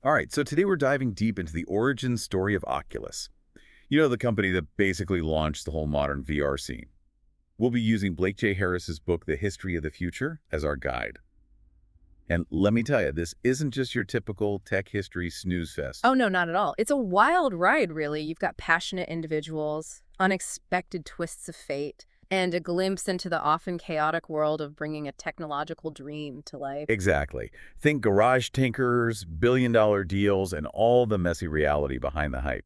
All right, so today we're diving deep into the origin story of Oculus. You know, the company that basically launched the whole modern VR scene. We'll be using Blake J. Harris's book, The History of the Future, as our guide. And let me tell you, this isn't just your typical tech history snooze fest. Oh, no, not at all. It's a wild ride, really. You've got passionate individuals, unexpected twists of fate, and a glimpse into the often chaotic world of bringing a technological dream to life. Exactly. Think garage tinkerers, billion-dollar deals, and all the messy reality behind the hype.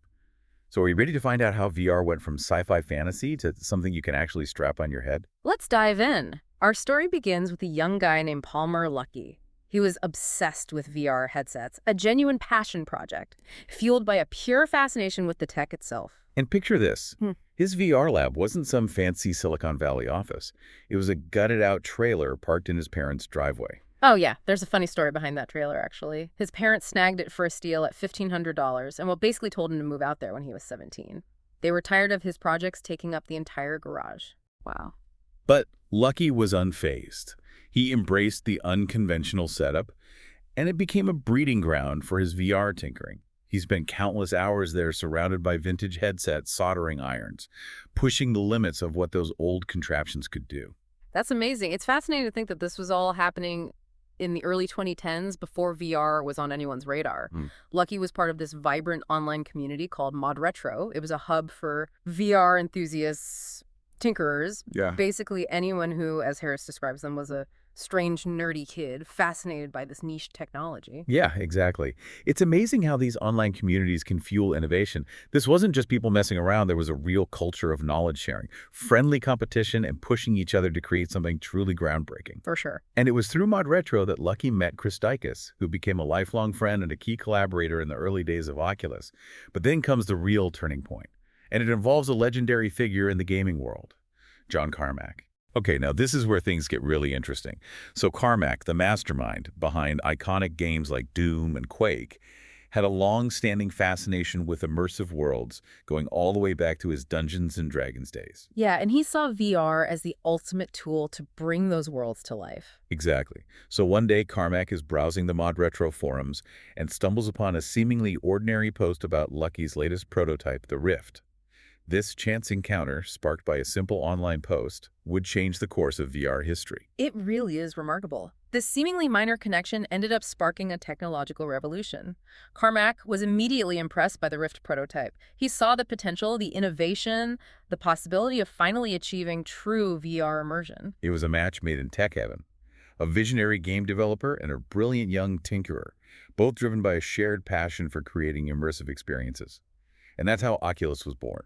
So are you ready to find out how VR went from sci-fi fantasy to something you can actually strap on your head? Let's dive in. Our story begins with a young guy named Palmer Luckey. He was obsessed with VR headsets, a genuine passion project, fueled by a pure fascination with the tech itself. And picture this. Hmm. His VR lab wasn't some fancy Silicon Valley office. It was a gutted-out trailer parked in his parents' driveway. Oh, yeah, there's a funny story behind that trailer, actually. His parents snagged it for a steal at $1,500 and basically told him to move out there when he was 17. They were tired of his projects taking up the entire garage. Wow. But Lucky was unfazed. He embraced the unconventional setup, and it became a breeding ground for his VR tinkering. He spent countless hours there surrounded by vintage headsets, soldering irons, pushing the limits of what those old contraptions could do. That's amazing. It's fascinating to think that this was all happening in the early 2010s before VR was on anyone's radar. Lucky was part of this vibrant online community called Mod Retro. It was a hub for VR enthusiasts, tinkerers, basically anyone who, as Harris describes them, was a strange, nerdy kid fascinated by this niche technology. Yeah, exactly. It's amazing how these online communities can fuel innovation. This wasn't just people messing around. There was a real culture of knowledge sharing, friendly competition, and pushing each other to create something truly groundbreaking. For sure. And it was through Mod Retro that Lucky met Chris Dicus, who became a lifelong friend and a key collaborator in the early days of Oculus. But then comes the real turning point, and it involves a legendary figure in the gaming world, John Carmack. Okay, now this is where things get really interesting. So Carmack, the mastermind behind iconic games like Doom and Quake, had a long-standing fascination with immersive worlds, going all the way back to his Dungeons and Dragons days. Yeah, and he saw VR as the ultimate tool to bring those worlds to life. Exactly. So one day, Carmack is browsing the Mod Retro forums and stumbles upon a seemingly ordinary post about Lucky's latest prototype, the Rift. This chance encounter, sparked by a simple online post, would change the course of VR history. It really is remarkable. This seemingly minor connection ended up sparking a technological revolution. Carmack was immediately impressed by the Rift prototype. He saw the potential, the innovation, the possibility of finally achieving true VR immersion. It was a match made in tech heaven. A visionary game developer and a brilliant young tinkerer, both driven by a shared passion for creating immersive experiences. And that's how Oculus was born.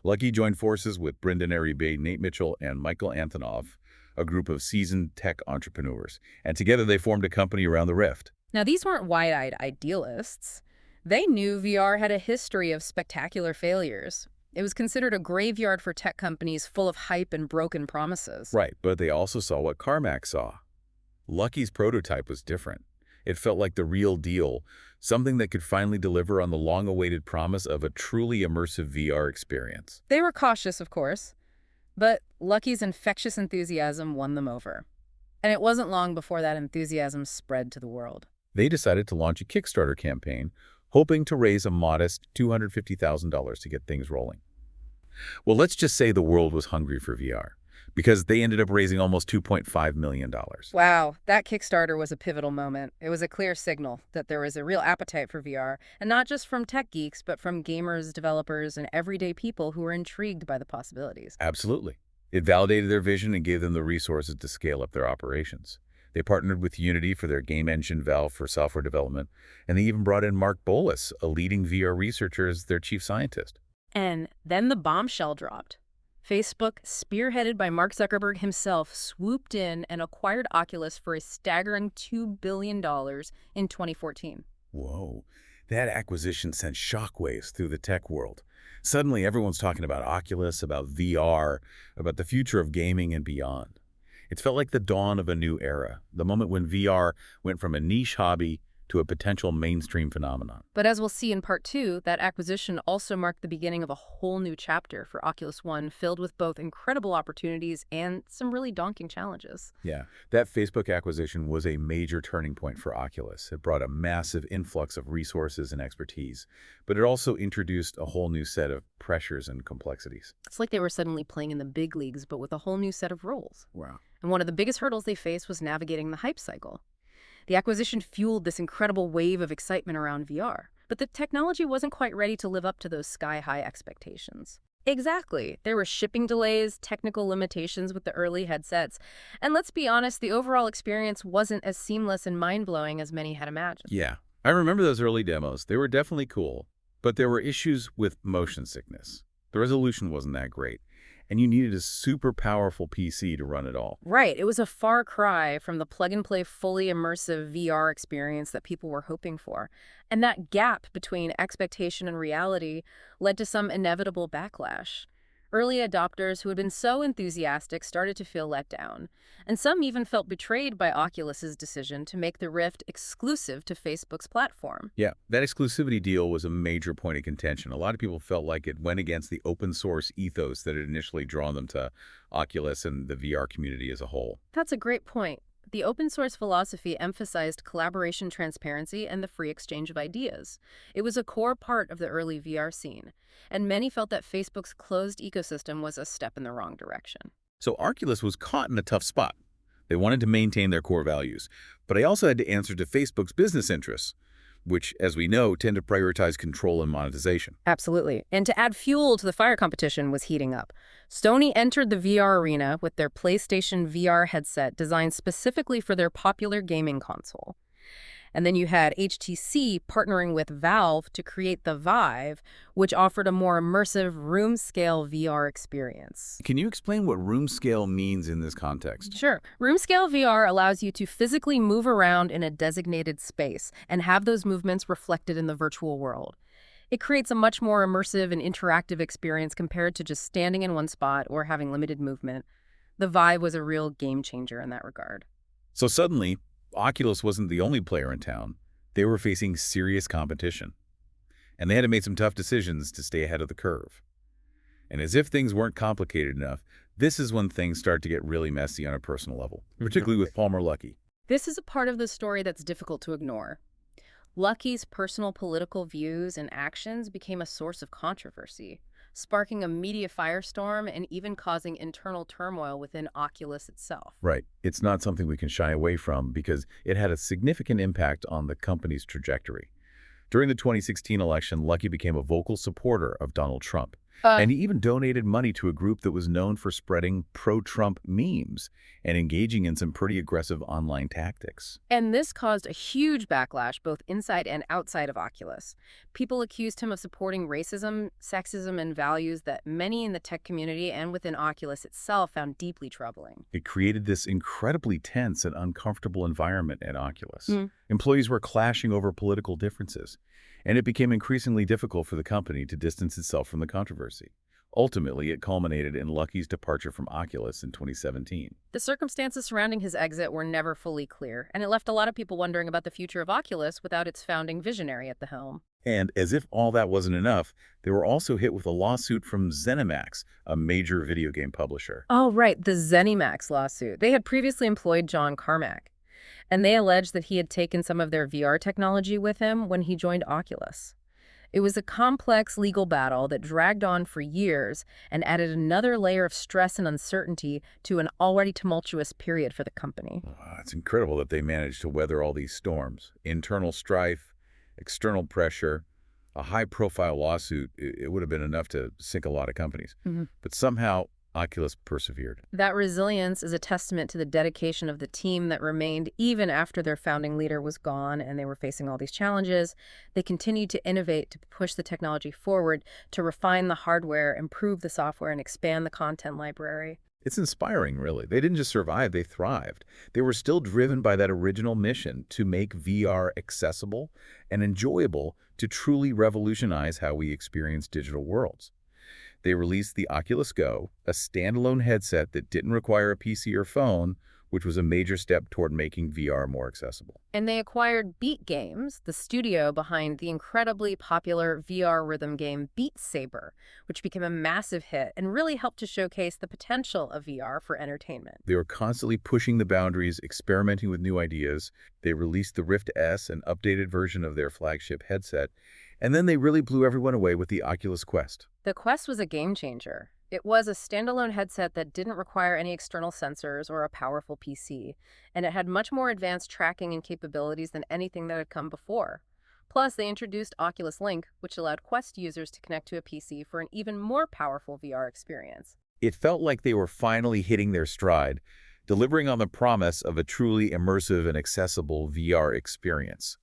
Lucky joined forces with Brendan Aribe, Nate Mitchell, and Michael Antonov, a group of seasoned tech entrepreneurs. And together they formed a company around the Rift. Now, these weren't wide-eyed idealists. They knew VR had a history of spectacular failures. It was considered a graveyard for tech companies full of hype and broken promises. Right, but they also saw what Carmack saw. Lucky's prototype was different. It felt like the real deal, something that could finally deliver on the long-awaited promise of a truly immersive VR experience. They were cautious, of course, but Lucky's infectious enthusiasm won them over. And it wasn't long before that enthusiasm spread to the world. They decided to launch a Kickstarter campaign, hoping to raise a modest $250,000 to get things rolling. Well, let's just say the world was hungry for VR, because they ended up raising almost $2.5 million. Wow, that Kickstarter was a pivotal moment. It was a clear signal that there was a real appetite for VR, and not just from tech geeks, but from gamers, developers, and everyday people who were intrigued by the possibilities. Absolutely. It validated their vision and gave them the resources to scale up their operations. They partnered with Unity for their game engine, Valve for software development, and they even brought in Mark Bolas, a leading VR researcher, as their chief scientist. And then the bombshell dropped. Facebook, spearheaded by Mark Zuckerberg himself, swooped in and acquired Oculus for a staggering $2 billion in 2014. Whoa, that acquisition sent shockwaves through the tech world. Suddenly, everyone's talking about Oculus, about VR, about the future of gaming and beyond. It felt like the dawn of a new era, the moment when VR went from a niche hobby to a potential mainstream phenomenon. But as we'll see in part 2, that acquisition also marked the beginning of a whole new chapter for Oculus One, filled with both incredible opportunities and some really daunting challenges. Yeah, that Facebook acquisition was a major turning point for Oculus. It brought a massive influx of resources and expertise, but it also introduced a whole new set of pressures and complexities. It's like they were suddenly playing in the big leagues, but with a whole new set of roles. Wow. And one of the biggest hurdles they faced was navigating the hype cycle. The acquisition fueled this incredible wave of excitement around VR, but the technology wasn't quite ready to live up to those sky-high expectations. Exactly. There were shipping delays, technical limitations with the early headsets, and let's be honest, the overall experience wasn't as seamless and mind-blowing as many had imagined. Yeah, I remember those early demos. They were definitely cool, but there were issues with motion sickness. The resolution wasn't that great, and you needed a super powerful PC to run it all. Right. It was a far cry from the plug-and-play, fully immersive VR experience that people were hoping for. And that gap between expectation and reality led to some inevitable backlash. Early adopters who had been so enthusiastic started to feel let down, and some even felt betrayed by Oculus's decision to make the Rift exclusive to Facebook's platform. Yeah, that exclusivity deal was a major point of contention. A lot of people felt like it went against the open source ethos that had initially drawn them to Oculus and the VR community as a whole. That's a great point. The open source philosophy emphasized collaboration, transparency, and the free exchange of ideas. It was a core part of the early VR scene, and many felt that Facebook's closed ecosystem was a step in the wrong direction. So Oculus was caught in a tough spot. They wanted to maintain their core values, but they also had to answer to Facebook's business interests, which, as we know, tend to prioritize control and monetization. Absolutely. And to add fuel to the fire, competition was heating up. Sony entered the VR arena with their PlayStation VR headset designed specifically for their popular gaming console. And then you had HTC partnering with Valve to create the Vive, which offered a more immersive room-scale VR experience. Can you explain what room scale means in this context? Sure. Room-scale VR allows you to physically move around in a designated space and have those movements reflected in the virtual world. It creates a much more immersive and interactive experience compared to just standing in one spot or having limited movement. The Vive was a real game changer in that regard. So suddenly, Oculus wasn't the only player in town. They were facing serious competition. And they had to make some tough decisions to stay ahead of the curve. And as if things weren't complicated enough, this is when things start to get really messy on a personal level, particularly with Palmer Luckey. This is a part of the story that's difficult to ignore. Luckey's personal political views and actions became a source of controversy, sparking a media firestorm and even causing internal turmoil within Oculus itself. Right. It's not something we can shy away from because it had a significant impact on the company's trajectory. During the 2016 election, Luckey became a vocal supporter of Donald Trump. And he even donated money to a group that was known for spreading pro-Trump memes and engaging in some pretty aggressive online tactics. And this caused a huge backlash both inside and outside of Oculus. People accused him of supporting racism, sexism, and values that many in the tech community and within Oculus itself found deeply troubling. It created this incredibly tense and uncomfortable environment at Oculus. Employees were clashing over political differences, and it became increasingly difficult for the company to distance itself from the controversy. Ultimately, it culminated in Luckey's departure from Oculus in 2017. The circumstances surrounding his exit were never fully clear, and it left a lot of people wondering about the future of Oculus without its founding visionary at the helm. And as if all that wasn't enough, they were also hit with a lawsuit from ZeniMax, a major video game publisher. Oh, right, the ZeniMax lawsuit. They had previously employed John Carmack, and they alleged that he had taken some of their VR technology with him when he joined Oculus. It was a complex legal battle that dragged on for years and added another layer of stress and uncertainty to an already tumultuous period for the company. It's incredible that they managed to weather all these storms. Internal strife, external pressure, a high-profile lawsuit. It would have been enough to sink a lot of companies. But somehow, Oculus persevered. That resilience is a testament to the dedication of the team that remained even after their founding leader was gone and they were facing all these challenges. They continued to innovate, to push the technology forward, to refine the hardware, improve the software, and expand the content library. It's inspiring, really. They didn't just survive, they thrived. They were still driven by that original mission to make VR accessible and enjoyable to truly revolutionize how we experience digital worlds. They released the Oculus Go, a standalone headset that didn't require a PC or phone, which was a major step toward making VR more accessible. And they acquired Beat Games, the studio behind the incredibly popular VR rhythm game Beat Saber, which became a massive hit and really helped to showcase the potential of VR for entertainment. They were constantly pushing the boundaries, experimenting with new ideas. They released the Rift S, an updated version of their flagship headset, and then they really blew everyone away with the Oculus Quest. The Quest was a game changer. It was a standalone headset that didn't require any external sensors or a powerful PC, and it had much more advanced tracking and capabilities than anything that had come before. Plus, they introduced Oculus Link, which allowed Quest users to connect to a PC for an even more powerful VR experience. It felt like they were finally hitting their stride, delivering on the promise of a truly immersive and accessible VR experience.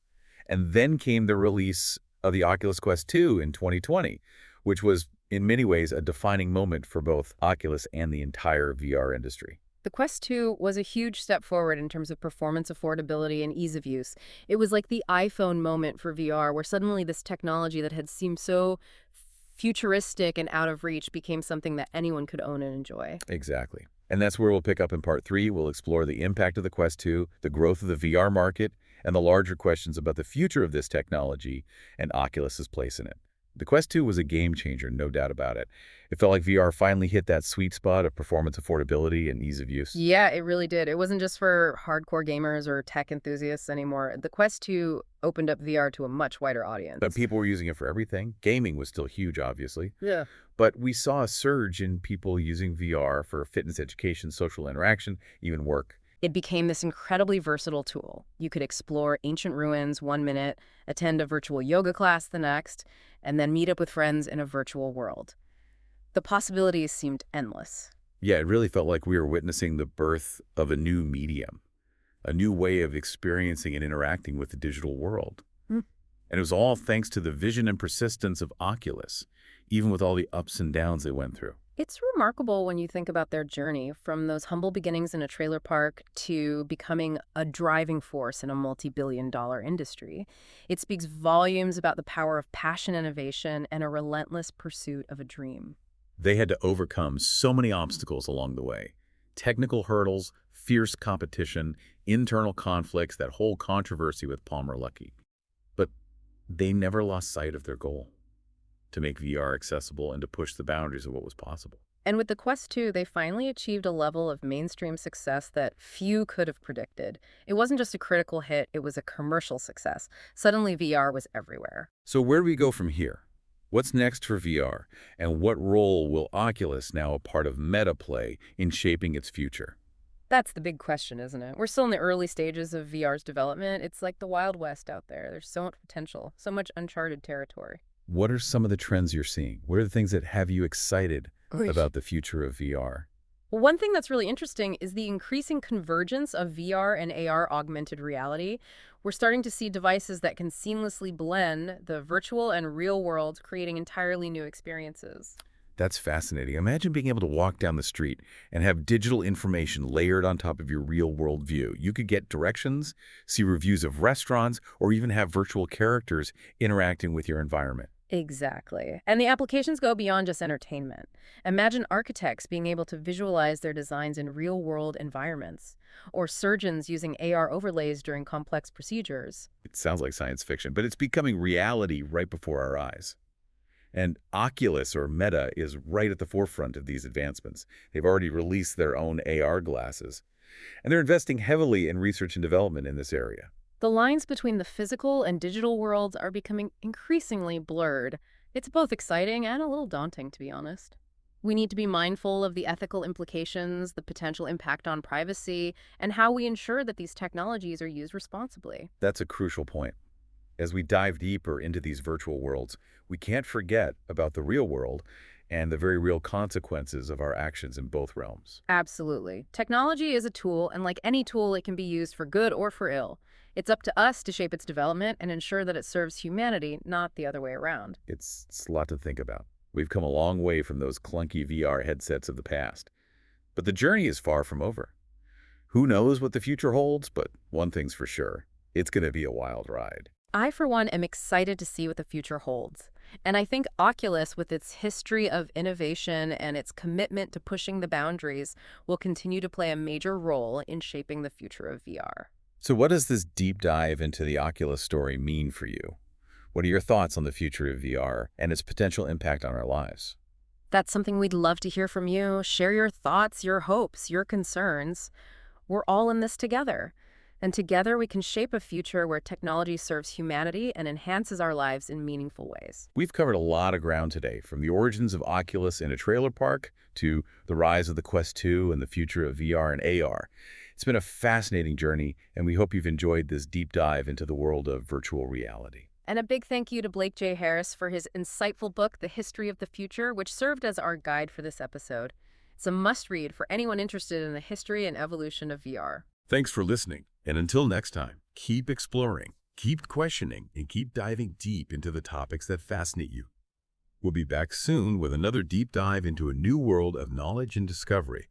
And then came the release of the Oculus Quest 2 in 2020, which was in many ways a defining moment for both Oculus and the entire VR industry. The Quest 2 was a huge step forward in terms of performance, affordability, and ease of use. It was like the iPhone moment for VR, where suddenly this technology that had seemed so futuristic and out of reach became something that anyone could own and enjoy. Exactly. And that's where we'll pick up in Part 3. We'll explore the impact of the Quest 2, the growth of the VR market, and the larger questions about the future of this technology and Oculus's place in it. The Quest 2 was a game changer, no doubt about it. It felt like VR finally hit that sweet spot of performance affordability and ease of use. Yeah, it really did. It wasn't just for hardcore gamers or tech enthusiasts anymore. The Quest 2 opened up VR to a much wider audience. But people were using it for everything. Gaming was still huge, obviously. Yeah. But we saw a surge in people using VR for fitness education, social interaction, even work. It became this incredibly versatile tool. You could explore ancient ruins 1 minute, attend a virtual yoga class the next, and then meet up with friends in a virtual world. The possibilities seemed endless. Yeah, it really felt like we were witnessing the birth of a new medium, a new way of experiencing and interacting with the digital world. And it was all thanks to the vision and persistence of Oculus, even with all the ups and downs they went through. It's remarkable when you think about their journey, from those humble beginnings in a trailer park to becoming a driving force in a multi-billion-dollar industry. It speaks volumes about the power of passion, innovation, and a relentless pursuit of a dream. They had to overcome so many obstacles along the way. Technical hurdles, fierce competition, internal conflicts, that whole controversy with Palmer Luckey. But they never lost sight of their goal: to make VR accessible and to push the boundaries of what was possible. And with the Quest 2, they finally achieved a level of mainstream success that few could have predicted. It wasn't just a critical hit, it was a commercial success. Suddenly, VR was everywhere. So where do we go from here? What's next for VR? And what role will Oculus, now a part of Meta, play in shaping its future? That's the big question, isn't it? We're still in the early stages of VR's development. It's like the Wild West out there. There's so much potential, so much uncharted territory. What are some of the trends you're seeing? What are the things that have you excited about the future of VR? Well, one thing that's really interesting is the increasing convergence of VR and AR augmented reality. We're starting to see devices that can seamlessly blend the virtual and real worlds, creating entirely new experiences. That's fascinating. Imagine being able to walk down the street and have digital information layered on top of your real-world view. You could get directions, see reviews of restaurants, or even have virtual characters interacting with your environment. Exactly. And the applications go beyond just entertainment. Imagine architects being able to visualize their designs in real-world environments, or surgeons using AR overlays during complex procedures. It sounds like science fiction, but it's becoming reality right before our eyes. And Oculus, or Meta, is right at the forefront of these advancements. They've already released their own AR glasses, and they're investing heavily in research and development in this area. The lines between the physical and digital worlds are becoming increasingly blurred. It's both exciting and a little daunting, to be honest. We need to be mindful of the ethical implications, the potential impact on privacy, and how we ensure that these technologies are used responsibly. That's a crucial point. As we dive deeper into these virtual worlds, we can't forget about the real world and the very real consequences of our actions in both realms. Absolutely. Technology is a tool, and like any tool, it can be used for good or for ill. It's up to us to shape its development and ensure that it serves humanity, not the other way around. It's a lot to think about. We've come a long way from those clunky VR headsets of the past. But the journey is far from over. Who knows what the future holds, but one thing's for sure: it's going to be a wild ride. I, for one, am excited to see what the future holds. And I think Oculus, with its history of innovation and its commitment to pushing the boundaries, will continue to play a major role in shaping the future of VR. So what does this deep dive into the Oculus story mean for you? What are your thoughts on the future of VR and its potential impact on our lives? That's something we'd love to hear from you. Share your thoughts, your hopes, your concerns. We're all in this together. And together we can shape a future where technology serves humanity and enhances our lives in meaningful ways. We've covered a lot of ground today, from the origins of Oculus in a trailer park to the rise of the Quest 2 and the future of VR and AR. It's been a fascinating journey, and we hope you've enjoyed this deep dive into the world of virtual reality. And a big thank you to Blake J. Harris for his insightful book, The History of the Future, which served as our guide for this episode. It's a must-read for anyone interested in the history and evolution of VR. Thanks for listening, and until next time, keep exploring, keep questioning, and keep diving deep into the topics that fascinate you. We'll be back soon with another deep dive into a new world of knowledge and discovery.